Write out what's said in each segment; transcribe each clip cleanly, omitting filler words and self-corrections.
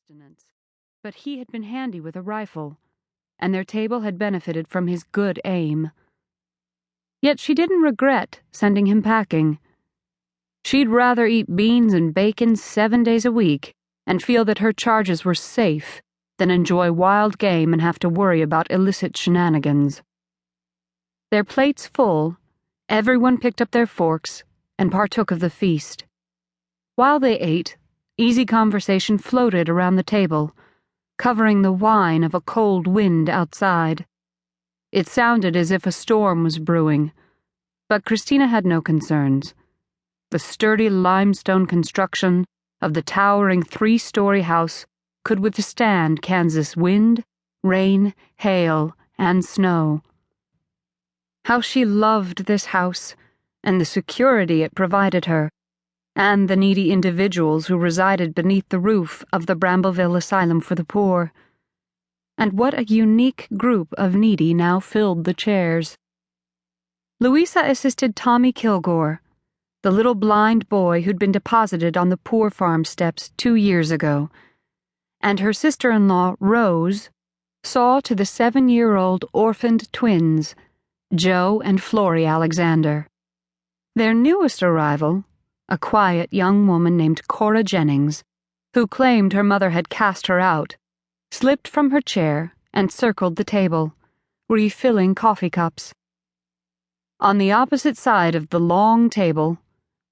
abstinence, but he had been handy with a rifle, and their table had benefited from his good aim. Yet she didn't regret sending him packing. She'd rather eat beans and bacon 7 days a week and feel that her charges were safe than enjoy wild game and have to worry about illicit shenanigans. Their plates full, everyone picked up their forks and partook of the feast. While they ate, easy conversation floated around the table, covering the whine of a cold wind outside. It sounded as if a storm was brewing, but Christina had no concerns. The sturdy limestone construction of the towering 3-story house could withstand Kansas wind, rain, hail, and snow. How she loved this house, and the security it provided her, and the needy individuals who resided beneath the roof of the Brambleville Asylum for the poor. And what a unique group of needy now filled the chairs. Louisa assisted Tommy Kilgore, the little blind boy who'd been deposited on the poor farm steps 2 years ago, and her sister-in-law, Rose, saw to the 7-year-old orphaned twins, Joe and Florrie Alexander. Their newest arrival, a quiet young woman named Cora Jennings, who claimed her mother had cast her out, slipped from her chair and circled the table, refilling coffee cups. On the opposite side of the long table,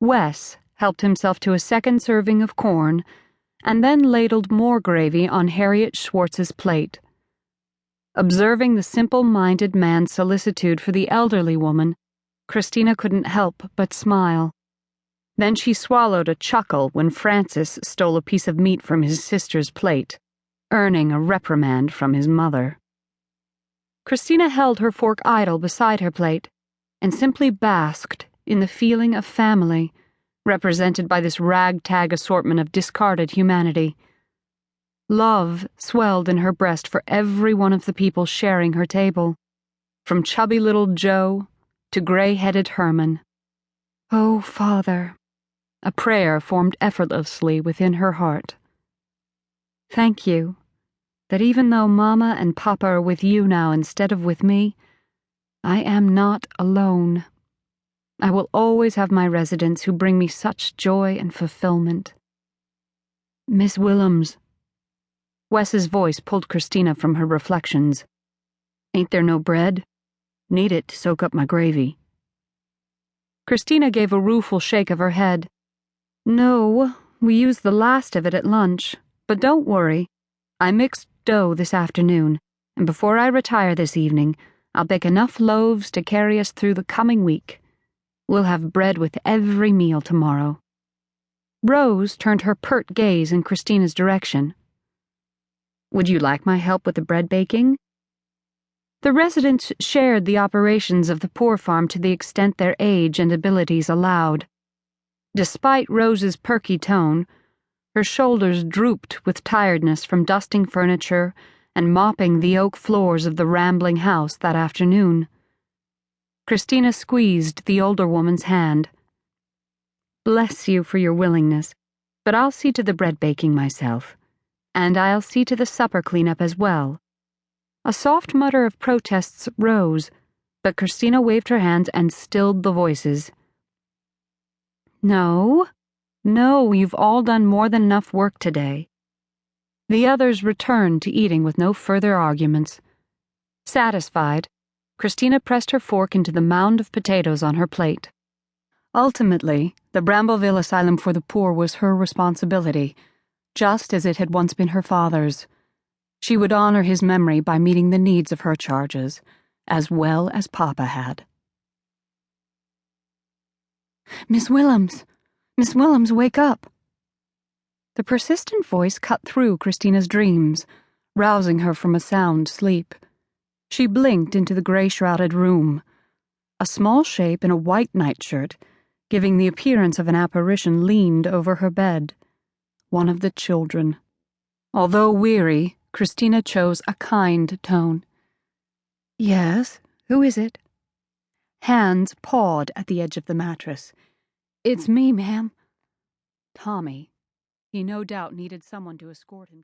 Wes helped himself to a second serving of corn and then ladled more gravy on Harriet Schwartz's plate. Observing the simple-minded man's solicitude for the elderly woman, Christina couldn't help but smile. Then she swallowed a chuckle when Francis stole a piece of meat from his sister's plate, earning a reprimand from his mother. Christina held her fork idle beside her plate and simply basked in the feeling of family represented by this ragtag assortment of discarded humanity. Love swelled in her breast for every one of the people sharing her table, from chubby little Joe to gray-headed Herman. Oh, Father, a prayer formed effortlessly within her heart. Thank you, that even though Mama and Papa are with you now instead of with me, I am not alone. I will always have my residents who bring me such joy and fulfillment. Miss Willems. Wes's voice pulled Christina from her reflections. Ain't there no bread? Need it to soak up my gravy. Christina gave a rueful shake of her head. No, we used the last of it at lunch, but don't worry. I mixed dough this afternoon, and before I retire this evening, I'll bake enough loaves to carry us through the coming week. We'll have bread with every meal tomorrow. Rose turned her pert gaze in Christina's direction. Would you like my help with the bread baking? The residents shared the operations of the poor farm to the extent their age and abilities allowed. Despite Rose's perky tone, her shoulders drooped with tiredness from dusting furniture and mopping the oak floors of the rambling house that afternoon. Christina squeezed the older woman's hand. Bless you for your willingness, but I'll see to the bread baking myself, and I'll see to the supper cleanup as well. A soft mutter of protests rose, but Christina waved her hands and stilled the voices. No, you've all done more than enough work today. The others returned to eating with no further arguments. Satisfied, Christina pressed her fork into the mound of potatoes on her plate. Ultimately, the Brambleville Asylum for the poor was her responsibility, just as it had once been her father's. She would honor his memory by meeting the needs of her charges, as well as Papa had. Miss Willems, wake up! The persistent voice cut through Christina's dreams, rousing her from a sound sleep. She blinked into the gray-shrouded room. A small shape in a white nightshirt, giving the appearance of an apparition, leaned over her bed. One of the children. Although weary, Christina chose a kind tone. Yes, who is it? Hands pawed at the edge of the mattress. It's me, ma'am. Tommy. He no doubt needed someone to escort him to the